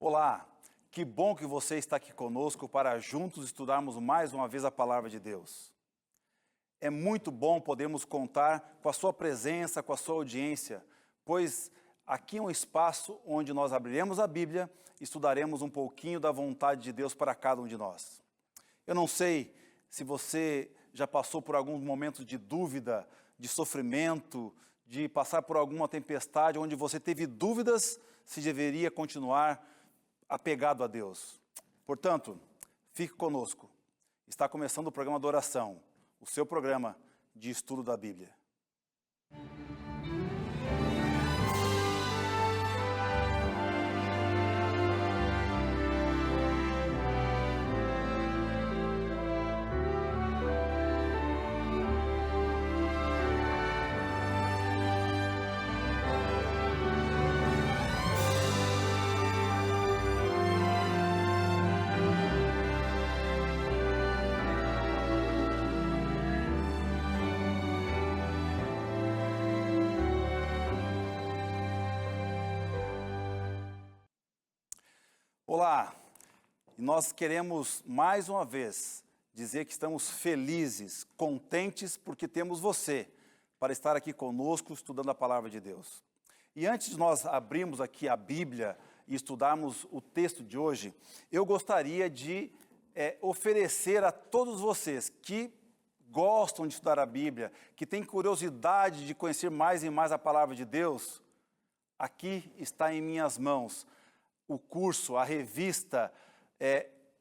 Olá, que bom que você está aqui conosco para juntos estudarmos mais uma vez a Palavra de Deus. É muito bom podermos contar com a sua presença, com a sua audiência, pois aqui é um espaço onde nós abriremos a Bíblia e estudaremos um pouquinho da vontade de Deus para cada um de nós. Eu não sei se você já passou por alguns momentos de dúvida, de sofrimento, de passar por alguma tempestade onde você teve dúvidas se deveria continuar apegado a Deus. Portanto, fique conosco. Está começando o programa da oração, o seu programa de estudo da Bíblia. Olá, e nós queremos mais uma vez dizer que estamos felizes, contentes porque temos você para estar aqui conosco estudando a Palavra de Deus. E antes de nós abrirmos aqui a Bíblia e estudarmos o texto de hoje, eu gostaria de oferecer a todos vocês que gostam de estudar a Bíblia, que têm curiosidade de conhecer mais e mais a Palavra de Deus, aqui está em minhas mãos o curso, a revista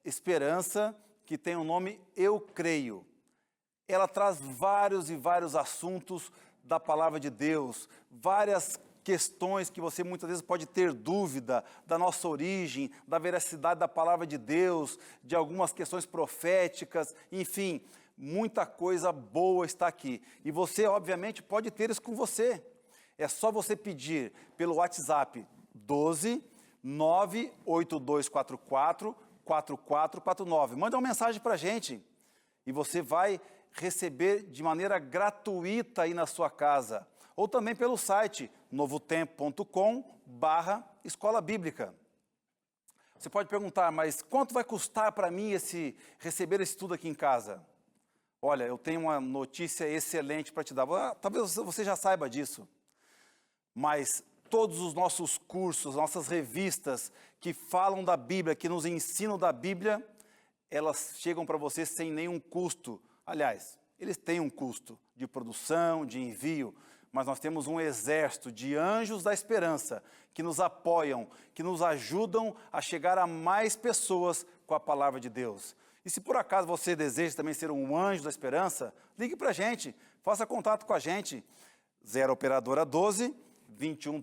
Esperança, que tem o nome Eu Creio. Ela traz vários e vários assuntos da Palavra de Deus, várias questões que você muitas vezes pode ter dúvida da nossa origem, da veracidade da Palavra de Deus, de algumas questões proféticas, enfim, muita coisa boa está aqui. E você, obviamente, pode ter isso com você. É só você pedir pelo WhatsApp 12 98244-4449. Manda uma mensagem para a gente e você vai receber de maneira gratuita aí na sua casa. Ou também pelo site novotempo.com/escola bíblica. Você pode perguntar, mas quanto vai custar para mim receber esse estudo aqui em casa? Olha, eu tenho uma notícia excelente para te dar. Talvez você já saiba disso, mas todos os nossos cursos, nossas revistas que falam da Bíblia, que nos ensinam da Bíblia, elas chegam para você sem nenhum custo. Aliás, eles têm um custo de produção, de envio, mas nós temos um exército de anjos da esperança que nos apoiam, que nos ajudam a chegar a mais pessoas com a palavra de Deus. E se por acaso você deseja também ser um anjo da esperança, ligue para a gente, faça contato com a gente. 0 operadora 12 21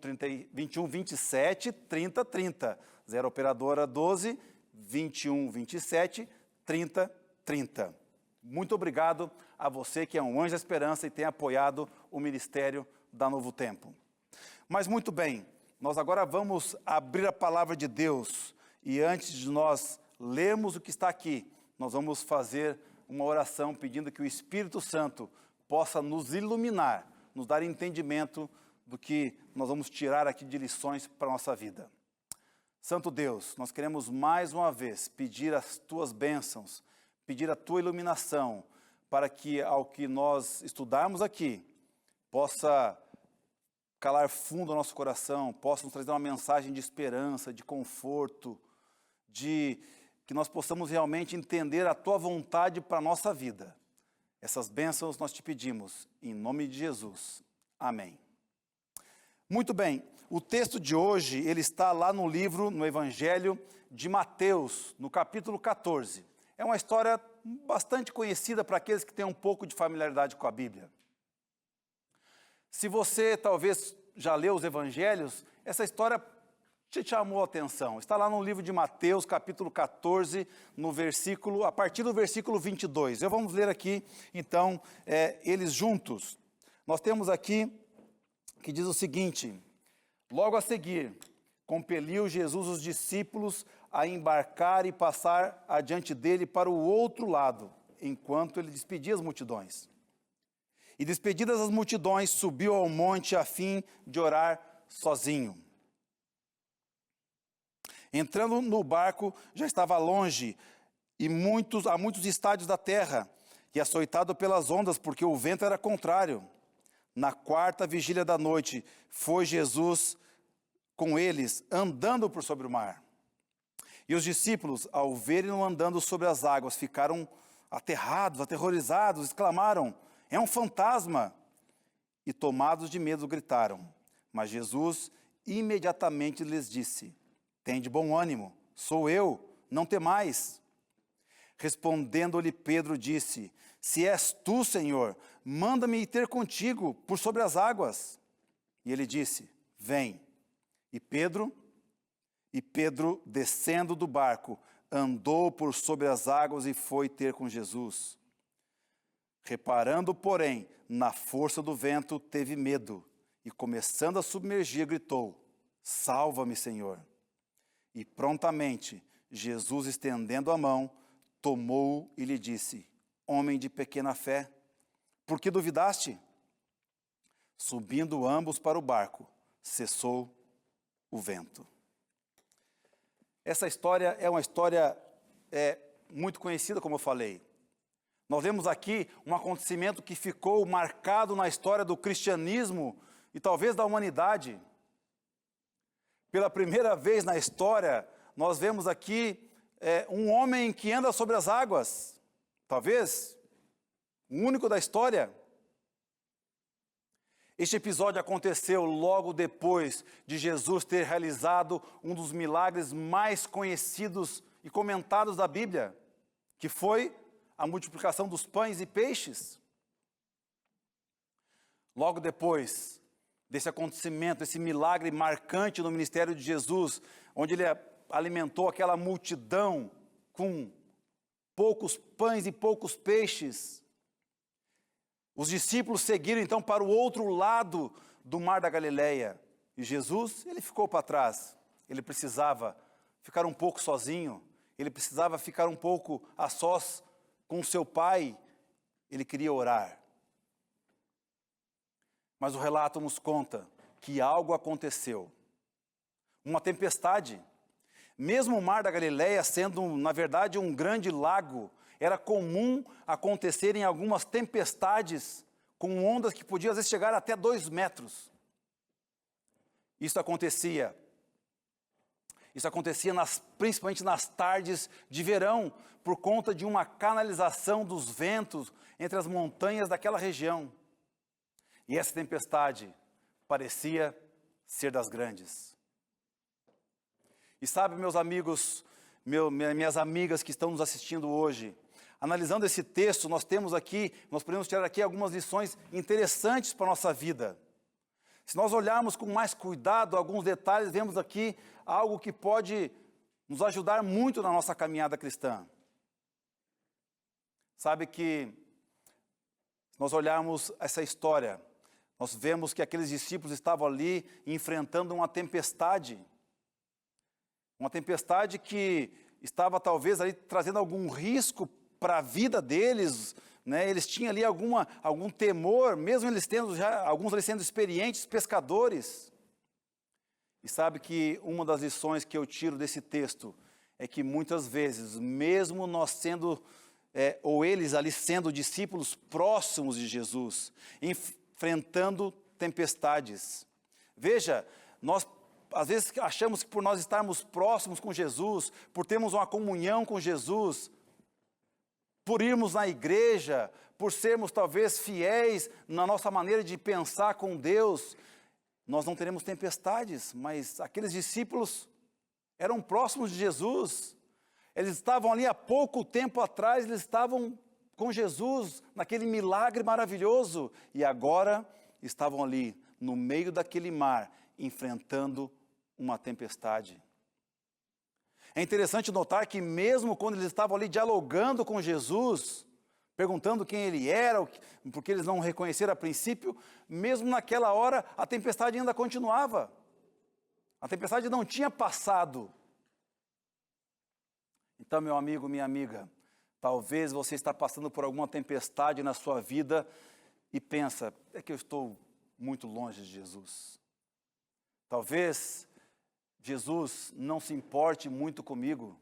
27 30 30. 0 operadora 12 21 27 30 30. Muito obrigado a você que é um anjo da esperança e tem apoiado o ministério da Novo Tempo. Mas muito bem, nós agora vamos abrir a palavra de Deus e antes de nós lermos o que está aqui, nós vamos fazer uma oração pedindo que o Espírito Santo possa nos iluminar, nos dar entendimento do que nós vamos tirar aqui de lições para a nossa vida. Santo Deus, nós queremos mais uma vez pedir as Tuas bênçãos, pedir a Tua iluminação, para que ao que nós estudarmos aqui, possa calar fundo o nosso coração, possa nos trazer uma mensagem de esperança, de conforto, de que nós possamos realmente entender a Tua vontade para a nossa vida. Essas bênçãos nós te pedimos, em nome de Jesus. Amém. Muito bem, o texto de hoje, ele está lá no Evangelho de Mateus, no capítulo 14. É uma história bastante conhecida para aqueles que têm um pouco de familiaridade com a Bíblia. Se você talvez já leu os Evangelhos, essa história te chamou a atenção. Está lá no livro de Mateus, capítulo 14, a partir do versículo 22. Vamos ler aqui, então, eles juntos. Nós temos aqui que diz o seguinte: logo a seguir, compeliu Jesus os discípulos a embarcar e passar adiante dele para o outro lado, enquanto ele despedia as multidões. E despedidas as multidões, subiu ao monte a fim de orar sozinho. Entrando no barco, já estava longe, a muitos estádios da terra, e açoitado pelas ondas, porque o vento era contrário. Na quarta vigília da noite, foi Jesus com eles, andando por sobre o mar. E os discípulos, ao verem-no andando sobre as águas, ficaram aterrados, aterrorizados, exclamaram: é um fantasma! E tomados de medo, gritaram. Mas Jesus imediatamente lhes disse: tende bom ânimo, sou eu, não temais. Respondendo-lhe Pedro, disse: se és tu, Senhor, manda-me ir ter contigo por sobre as águas. E ele disse: vem. E Pedro, descendo do barco, andou por sobre as águas e foi ter com Jesus. Reparando, porém, na força do vento, teve medo, e começando a submergir, gritou: salva-me, Senhor. E prontamente, Jesus, estendendo a mão, tomou-o e lhe disse: homem de pequena fé, por que duvidaste? Subindo ambos para o barco, cessou o vento. Essa história é uma história muito conhecida, como eu falei. Nós vemos aqui um acontecimento que ficou marcado na história do cristianismo e talvez da humanidade. Pela primeira vez na história, nós vemos aqui um homem que anda sobre as águas. Talvez o único da história. Este episódio aconteceu logo depois de Jesus ter realizado um dos milagres mais conhecidos e comentados da Bíblia, que foi a multiplicação dos pães e peixes. Logo depois desse acontecimento, esse milagre marcante no ministério de Jesus, onde ele alimentou aquela multidão com poucos pães e poucos peixes, os discípulos seguiram então para o outro lado do mar da Galileia. E Jesus, ele ficou para trás. Ele precisava ficar um pouco sozinho. Ele precisava ficar um pouco a sós com seu pai. Ele queria orar. Mas o relato nos conta que algo aconteceu. Uma tempestade. Mesmo o mar da Galileia sendo, na verdade, um grande lago, era comum acontecerem algumas tempestades com ondas que podiam, às vezes, chegar até 2 metros. Isso acontecia principalmente nas tardes de verão, por conta de uma canalização dos ventos entre as montanhas daquela região. E essa tempestade parecia ser das grandes. E sabe, meus amigos, minhas amigas que estão nos assistindo hoje, analisando esse texto, nós podemos tirar aqui algumas lições interessantes para a nossa vida. Se nós olharmos com mais cuidado alguns detalhes, vemos aqui algo que pode nos ajudar muito na nossa caminhada cristã. Sabe que, se nós olharmos essa história, nós vemos que aqueles discípulos estavam ali enfrentando uma tempestade que estava talvez ali trazendo algum risco para a vida deles, né? Eles tinham ali algum temor, mesmo eles tendo alguns ali sendo experientes pescadores. E sabe que uma das lições que eu tiro desse texto é que muitas vezes, mesmo nós sendo, ou eles ali sendo discípulos próximos de Jesus, enfrentando tempestades. Veja, nós às vezes achamos que por nós estarmos próximos com Jesus, por termos uma comunhão com Jesus, por irmos na igreja, por sermos talvez fiéis na nossa maneira de pensar com Deus, nós não teremos tempestades. Mas aqueles discípulos eram próximos de Jesus, eles estavam ali há pouco tempo atrás, eles estavam com Jesus naquele milagre maravilhoso, e agora estavam ali no meio daquele mar, enfrentando uma tempestade. É interessante notar que mesmo quando eles estavam ali dialogando com Jesus, perguntando quem ele era, porque eles não o reconheceram a princípio, mesmo naquela hora a tempestade ainda continuava. A tempestade não tinha passado. Então, meu amigo, minha amiga, talvez você está passando por alguma tempestade na sua vida e pensa, é que eu estou muito longe de Jesus. Talvez Jesus não se importe muito comigo,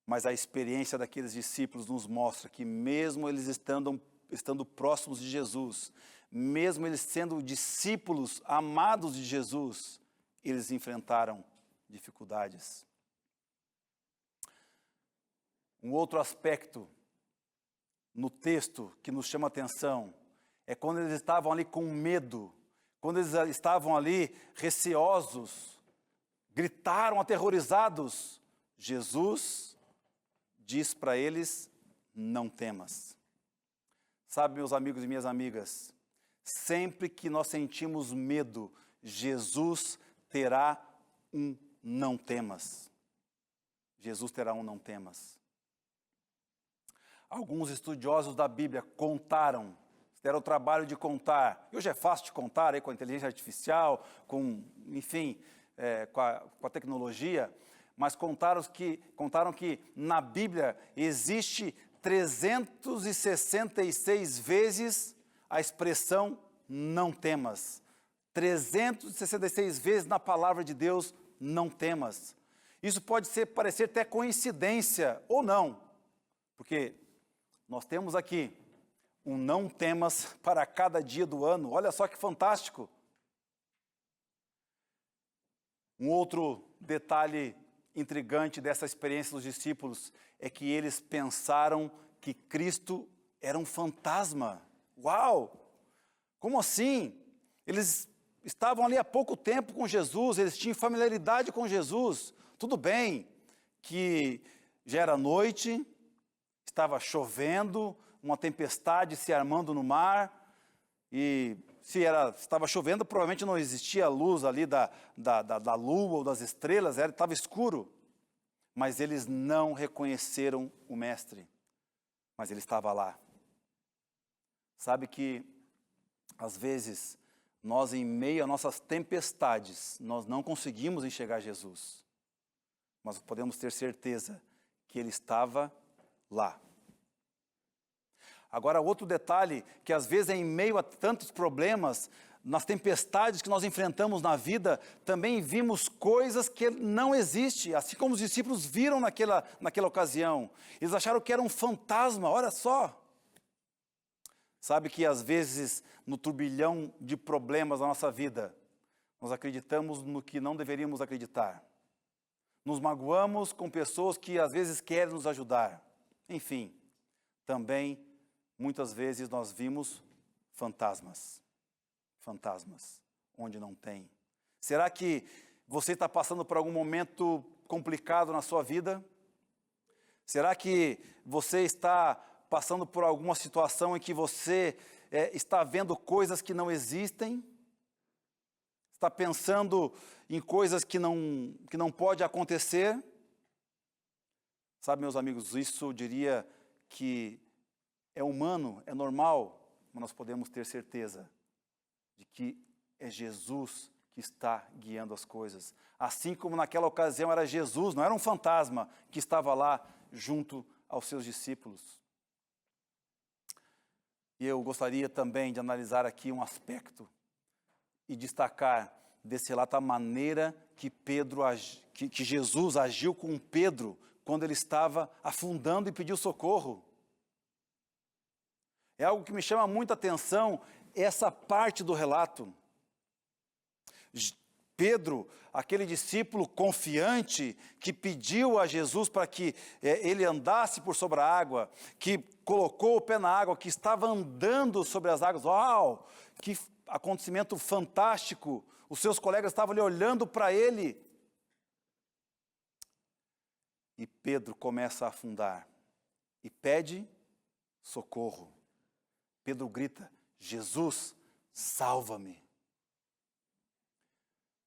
mas a experiência daqueles discípulos nos mostra que mesmo eles estando próximos de Jesus, mesmo eles sendo discípulos amados de Jesus, eles enfrentaram dificuldades. Um outro aspecto no texto que nos chama a atenção é quando eles estavam ali com medo, quando eles estavam ali receosos, gritaram aterrorizados, Jesus diz para eles: não temas. Sabe, meus amigos e minhas amigas, sempre que nós sentimos medo, Jesus terá um não temas. Jesus terá um não temas. Alguns estudiosos da Bíblia contaram, deram o trabalho de contar. Hoje é fácil de contar aí, com a inteligência artificial, com, enfim, com a tecnologia, mas contaram que na Bíblia existe 366 vezes a expressão não temas. 366 vezes na palavra de Deus, não temas. Isso pode parecer até coincidência ou não, porque nós temos aqui um não temas para cada dia do ano. Olha só que fantástico. Um outro detalhe intrigante dessa experiência dos discípulos é que eles pensaram que Cristo era um fantasma. Uau! Como assim? Eles estavam ali há pouco tempo com Jesus, eles tinham familiaridade com Jesus. Tudo bem que já era noite, estava chovendo, uma tempestade se armando no mar, e se estava chovendo, provavelmente não existia luz ali da lua ou das estrelas, estava escuro. Mas eles não reconheceram o Mestre, mas ele estava lá. Sabe que, às vezes, nós em meio a nossas tempestades, nós não conseguimos enxergar Jesus, mas podemos ter certeza que ele estava lá. Agora, outro detalhe, que às vezes em meio a tantos problemas, nas tempestades que nós enfrentamos na vida, também vimos coisas que não existem, assim como os discípulos viram naquela ocasião. Eles acharam que era um fantasma, olha só. Sabe que às vezes, no turbilhão de problemas da nossa vida, nós acreditamos no que não deveríamos acreditar. Nos magoamos com pessoas que às vezes querem nos ajudar. Enfim, também muitas vezes nós vimos fantasmas. Fantasmas, onde não tem. Será que você está passando por algum momento complicado na sua vida? Será que você está passando por alguma situação em que você está vendo coisas que não existem? Está pensando em coisas que não pode acontecer? Sabe, meus amigos, isso eu diria que é humano, é normal, mas nós podemos ter certeza de que é Jesus que está guiando as coisas. Assim como naquela ocasião era Jesus, não era um fantasma que estava lá junto aos seus discípulos. E eu gostaria também de analisar aqui um aspecto e destacar desse relato a maneira que que Jesus agiu com Pedro quando ele estava afundando e pediu socorro. É algo que me chama muita atenção, essa parte do relato. Pedro, aquele discípulo confiante que pediu a Jesus para que ele andasse por sobre a água, que colocou o pé na água, que estava andando sobre as águas. Uau! Que acontecimento fantástico! Os seus colegas estavam ali olhando para ele. E Pedro começa a afundar e pede socorro. Pedro grita: Jesus, salva-me.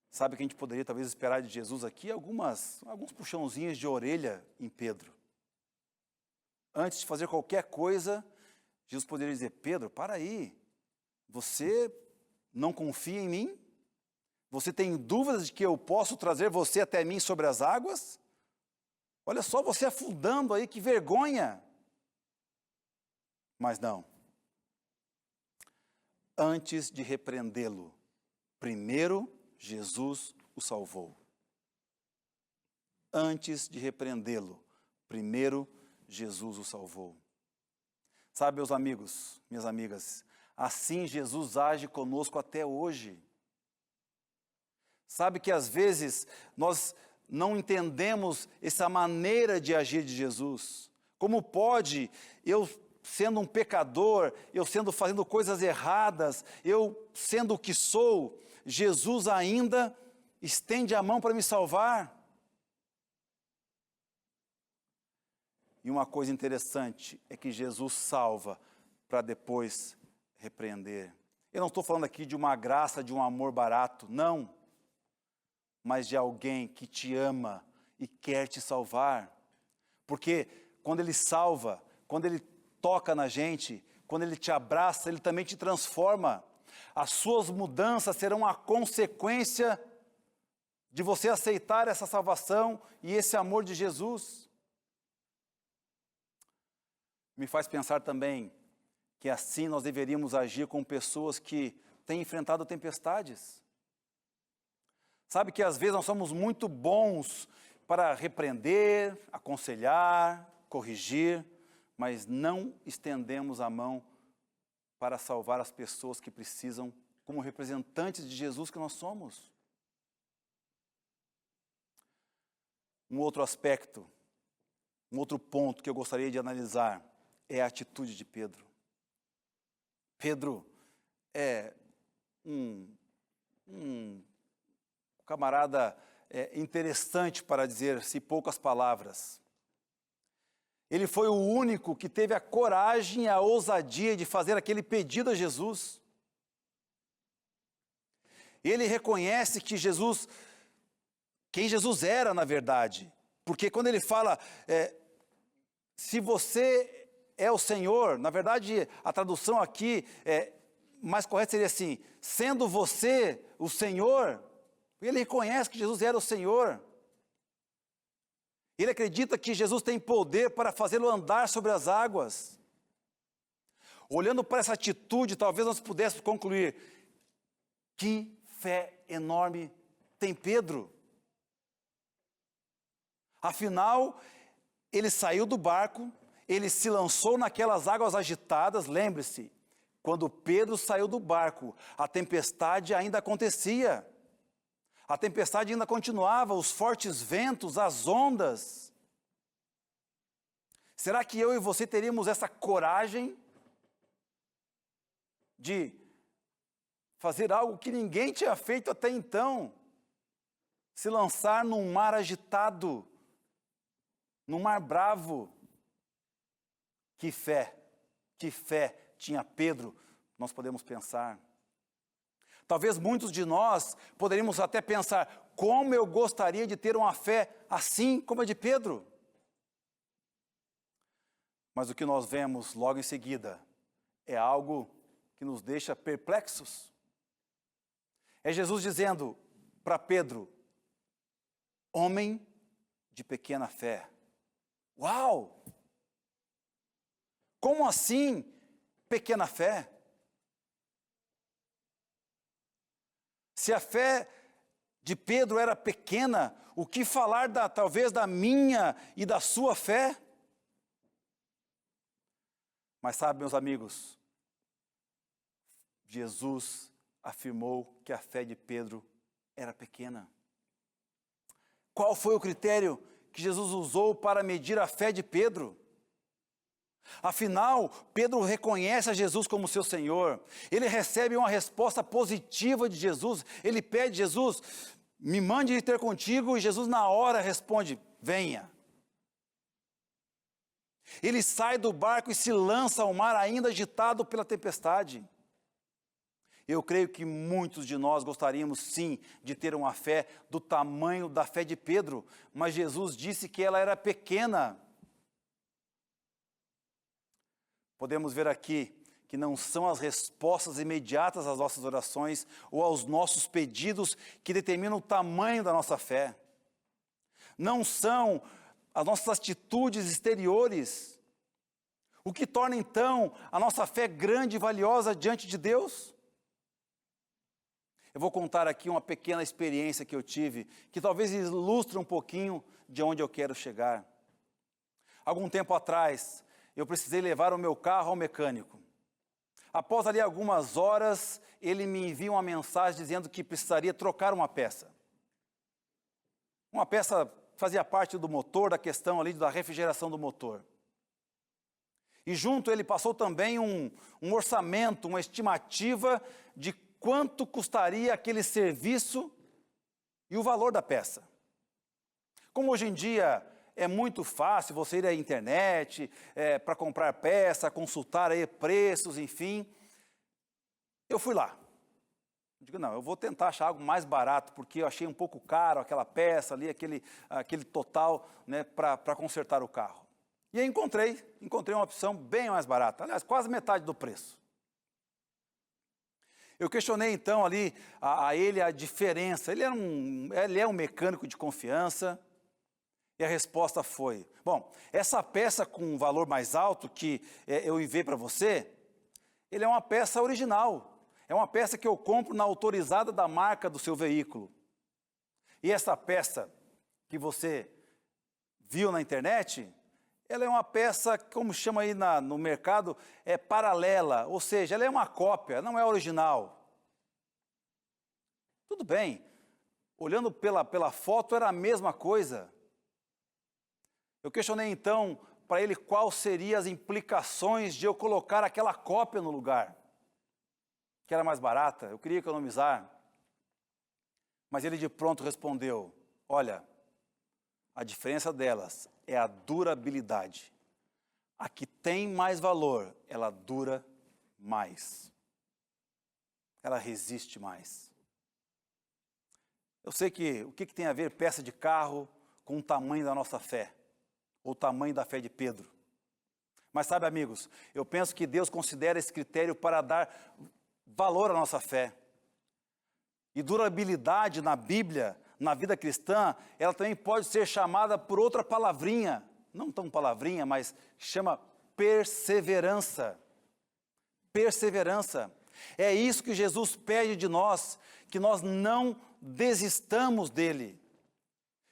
Sabe o que a gente poderia talvez esperar de Jesus aqui? Alguns puxãozinhos de orelha em Pedro. Antes de fazer qualquer coisa, Jesus poderia dizer: Pedro, para aí. Você não confia em mim? Você tem dúvidas de que eu posso trazer você até mim sobre as águas? Olha só você afundando aí, que vergonha. Mas não. Antes de repreendê-lo, primeiro Jesus o salvou. Antes de repreendê-lo, primeiro Jesus o salvou. Sabe, meus amigos, minhas amigas, assim Jesus age conosco até hoje. Sabe que às vezes nós não entendemos essa maneira de agir de Jesus. Como pode eu, sendo um pecador, eu fazendo coisas erradas, eu sendo o que sou, Jesus ainda estende a mão para me salvar? E uma coisa interessante é que Jesus salva para depois repreender. Eu não estou falando aqui de uma graça, de um amor barato, não. Mas de alguém que te ama e quer te salvar. Porque quando Ele salva, quando Ele toca na gente, quando Ele te abraça, Ele também te transforma. As suas mudanças serão a consequência de você aceitar essa salvação e esse amor de Jesus. Me faz pensar também que assim nós deveríamos agir com pessoas que têm enfrentado tempestades. Sabe que às vezes nós somos muito bons para repreender, aconselhar, corrigir, mas não estendemos a mão para salvar as pessoas que precisam, como representantes de Jesus que nós somos. Um outro aspecto, um outro ponto que eu gostaria de analisar é a atitude de Pedro. Pedro é um camarada interessante, para dizer-se poucas palavras. Ele foi o único que teve a coragem e a ousadia de fazer aquele pedido a Jesus. Ele reconhece que quem Jesus era, na verdade. Porque quando ele fala, se você é o Senhor, na verdade a tradução aqui mais correta seria assim, sendo você o Senhor, ele reconhece que Jesus era o Senhor. Ele acredita que Jesus tem poder para fazê-lo andar sobre as águas. Olhando para essa atitude, talvez nós pudéssemos concluir, que fé enorme tem Pedro. Afinal, ele saiu do barco, ele se lançou naquelas águas agitadas, lembre-se, quando Pedro saiu do barco, a tempestade ainda acontecia. A tempestade ainda continuava, os fortes ventos, as ondas. Será que eu e você teríamos essa coragem de fazer algo que ninguém tinha feito até então? Se lançar num mar agitado, num mar bravo. Que fé tinha Pedro, nós podemos pensar. Talvez muitos de nós poderíamos até pensar, como eu gostaria de ter uma fé assim como a de Pedro. Mas o que nós vemos logo em seguida é algo que nos deixa perplexos. É Jesus dizendo para Pedro, homem de pequena fé. Uau! Como assim pequena fé? Se a fé de Pedro era pequena, o que falar talvez da minha e da sua fé? Mas sabe, meus amigos, Jesus afirmou que a fé de Pedro era pequena. Qual foi o critério que Jesus usou para medir a fé de Pedro? Afinal, Pedro reconhece a Jesus como seu Senhor. Ele recebe uma resposta positiva de Jesus. Ele pede, Jesus, me mande ir ter contigo. E Jesus na hora responde, venha. Ele sai do barco e se lança ao mar ainda agitado pela tempestade. Eu creio que muitos de nós gostaríamos sim de ter uma fé do tamanho da fé de Pedro. Mas Jesus disse que ela era pequena. Podemos ver aqui que não são as respostas imediatas às nossas orações ou aos nossos pedidos que determinam o tamanho da nossa fé. Não são as nossas atitudes exteriores. O que torna então a nossa fé grande e valiosa diante de Deus? eu vou contar aqui uma pequena experiência que eu tive, que talvez ilustre um pouquinho de onde eu quero chegar. Algum tempo atrás, eu precisei levar o meu carro ao mecânico. Após ali algumas horas, ele me envia uma mensagem dizendo que precisaria trocar uma peça. Uma peça fazia parte do motor, da questão ali da refrigeração do motor. E junto ele passou também um orçamento, uma estimativa de quanto custaria aquele serviço e o valor da peça. Como hoje em dia é muito fácil você ir à internet para comprar peça, consultar aí preços, enfim, eu fui lá. Digo, não, eu vou tentar achar algo mais barato, porque eu achei um pouco caro aquela peça ali, aquele total, né, para consertar o carro. E aí encontrei uma opção bem mais barata, aliás, quase metade do preço. Eu questionei então ali a ele a diferença, ele é um mecânico de confiança, e a resposta foi, bom, essa peça com um valor mais alto que eu enviei para você, ele é uma peça original. É uma peça que eu compro na autorizada da marca do seu veículo. E essa peça que você viu na internet, ela é uma peça, como chama aí no mercado, é paralela, ou seja, ela é uma cópia, não é original. Tudo bem, olhando pela foto era a mesma coisa. Eu questionei então para ele quais seriam as implicações de eu colocar aquela cópia no lugar, que era mais barata, eu queria economizar. Mas ele de pronto respondeu, olha, a diferença delas é a durabilidade. A que tem mais valor, ela dura mais. Ela resiste mais. Eu sei que o que tem a ver peça de carro com o tamanho da nossa fé, ou o tamanho da fé de Pedro. Mas sabe, amigos, eu penso que Deus considera esse critério para dar valor à nossa fé. E durabilidade na Bíblia, na vida cristã, ela também pode ser chamada por outra palavrinha, não tão palavrinha, mas chama perseverança. Perseverança. É isso que Jesus pede de nós, que nós não desistamos dele.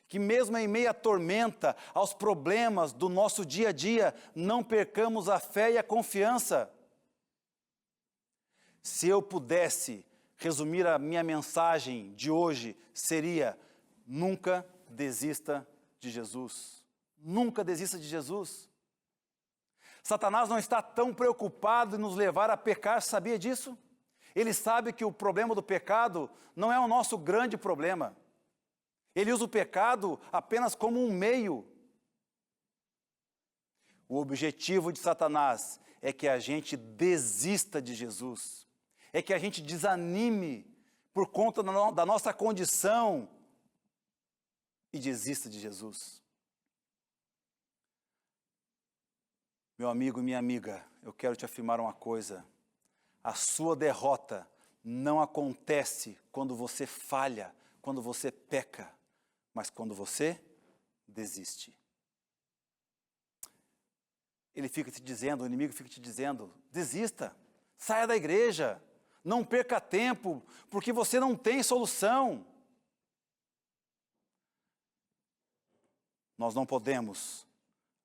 Que mesmo em meio à tormenta, aos problemas do nosso dia a dia, não percamos a fé e a confiança. Se eu pudesse resumir a minha mensagem de hoje, seria: nunca desista de Jesus. Nunca desista de Jesus. Satanás não está tão preocupado em nos levar a pecar, sabia disso? Ele sabe que o problema do pecado não é o nosso grande problema. Ele usa o pecado apenas como um meio. O objetivo de Satanás é que a gente desista de Jesus. É que a gente desanime por conta da nossa condição e desista de Jesus. Meu amigo e minha amiga, eu quero te afirmar uma coisa. A sua derrota não acontece quando você falha, quando você peca, mas quando você desiste. Ele fica te dizendo, o inimigo fica te dizendo, desista, saia da igreja, não perca tempo, porque você não tem solução. Nós não podemos,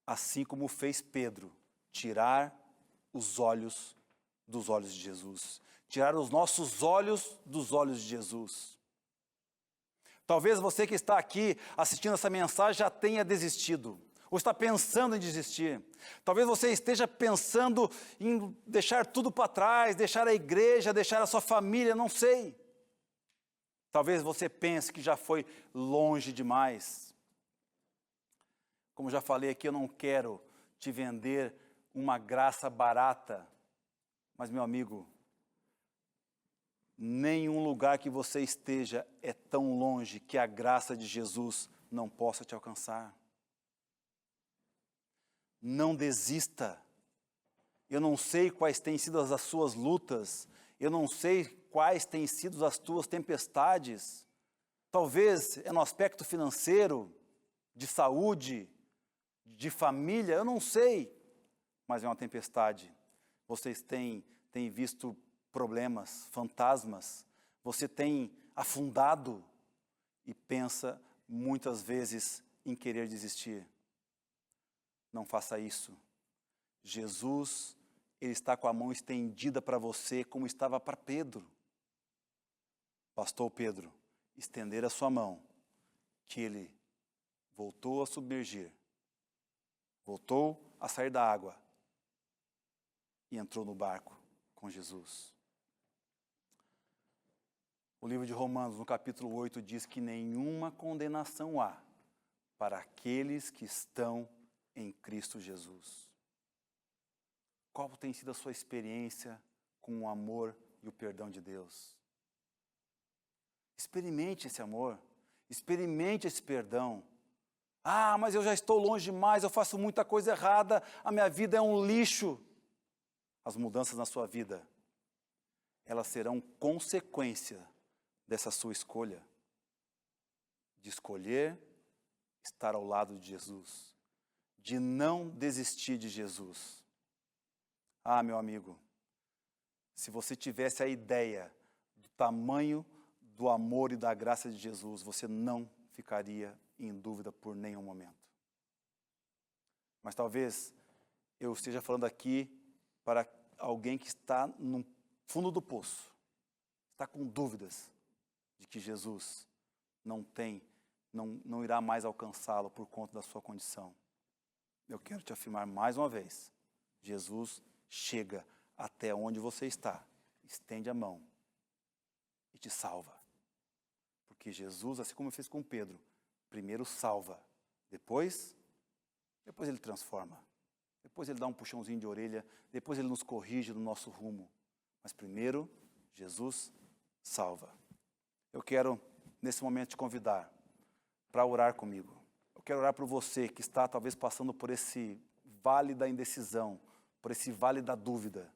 assim como fez Pedro, tirar os olhos dos olhos de Jesus, tirar os nossos olhos dos olhos de Jesus. Talvez você que está aqui assistindo essa mensagem já tenha desistido, ou está pensando em desistir. Talvez você esteja pensando em deixar tudo para trás, deixar a igreja, deixar a sua família, não sei. Talvez você pense que já foi longe demais. Como já falei aqui, eu não quero te vender uma graça barata, mas, meu amigo, nenhum lugar que você esteja é tão longe que a graça de Jesus não possa te alcançar. Não desista. Eu não sei quais têm sido as suas lutas, eu não sei quais têm sido as tuas tempestades. Talvez é no aspecto financeiro, de saúde, de família, eu não sei, mas é uma tempestade. Vocês têm visto problemas, fantasmas, você tem afundado e pensa muitas vezes em querer desistir. Não faça isso. Jesus, Ele está com a mão estendida para você como estava para Pedro. Bastou Pedro estender a sua mão, que ele voltou a submergir, voltou a sair da água e entrou no barco com Jesus. O livro de Romanos, no capítulo 8, diz que nenhuma condenação há para aqueles que estão em Cristo Jesus. Qual tem sido a sua experiência com o amor e o perdão de Deus? Experimente esse amor, experimente esse perdão. Ah, mas eu já estou longe demais, eu faço muita coisa errada, a minha vida é um lixo. As mudanças na sua vida, elas serão consequência dessa sua escolha, de escolher estar ao lado de Jesus, de não desistir de Jesus. Ah, meu amigo, se você tivesse a ideia do tamanho do amor e da graça de Jesus, você não ficaria em dúvida por nenhum momento. Mas talvez eu esteja falando aqui para alguém que está no fundo do poço, está com dúvidas de que Jesus não irá mais alcançá-lo por conta da sua condição. Eu quero te afirmar mais uma vez, Jesus chega até onde você está, estende a mão e te salva. Porque Jesus, assim como fez com Pedro, primeiro salva, depois ele transforma. Depois ele dá um puxãozinho de orelha, depois ele nos corrige no nosso rumo. Mas primeiro, Jesus salva. Eu quero, nesse momento, te convidar para orar comigo. Eu quero orar por você que está talvez passando por esse vale da indecisão, por esse vale da dúvida,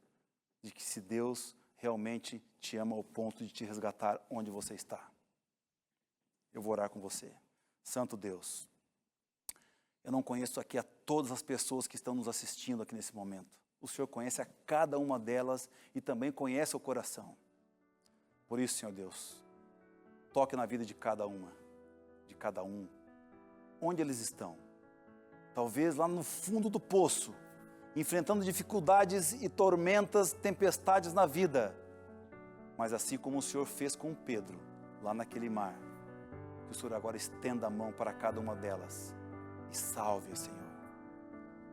de que se Deus realmente te ama ao ponto de te resgatar onde você está. Eu vou orar com você. Santo Deus, eu não conheço aqui a todas as pessoas que estão nos assistindo aqui nesse momento. O Senhor conhece a cada uma delas e também conhece o coração. Por isso, Senhor Deus, toque na vida de cada uma, de cada um, onde eles estão. Talvez lá no fundo do poço, enfrentando dificuldades e tormentas, tempestades na vida. Mas assim como o Senhor fez com Pedro, lá naquele mar, que o Senhor agora estenda a mão para cada uma delas e salve-a, Senhor.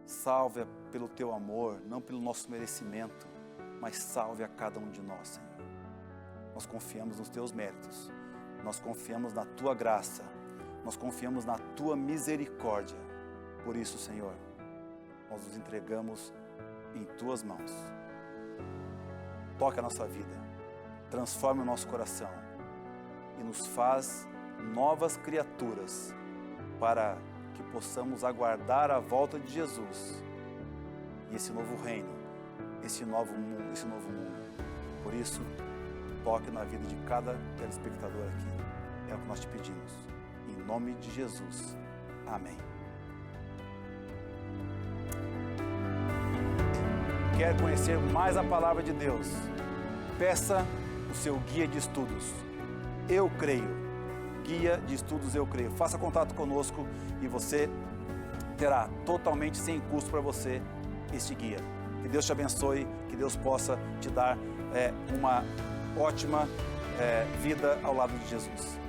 Salve-a pelo teu amor, não pelo nosso merecimento, mas salve a cada um de nós, Senhor. Nós confiamos nos teus méritos, nós confiamos na tua graça, nós confiamos na tua misericórdia. Por isso, Senhor, nós nos entregamos em tuas mãos. Toca a nossa vida, transforma o nosso coração e nos faz novas criaturas para que possamos aguardar a volta de Jesus e esse novo reino, esse novo mundo. Por isso, toque na vida de cada telespectador aqui. É o que nós te pedimos. Em nome de Jesus. Amém. Quer conhecer mais a palavra de Deus? Peça o seu guia de estudos. Eu creio. Guia de estudos Eu Creio. Faça contato conosco e você terá totalmente sem custo para você este guia. Que Deus te abençoe, que Deus possa te dar uma ótima vida ao lado de Jesus.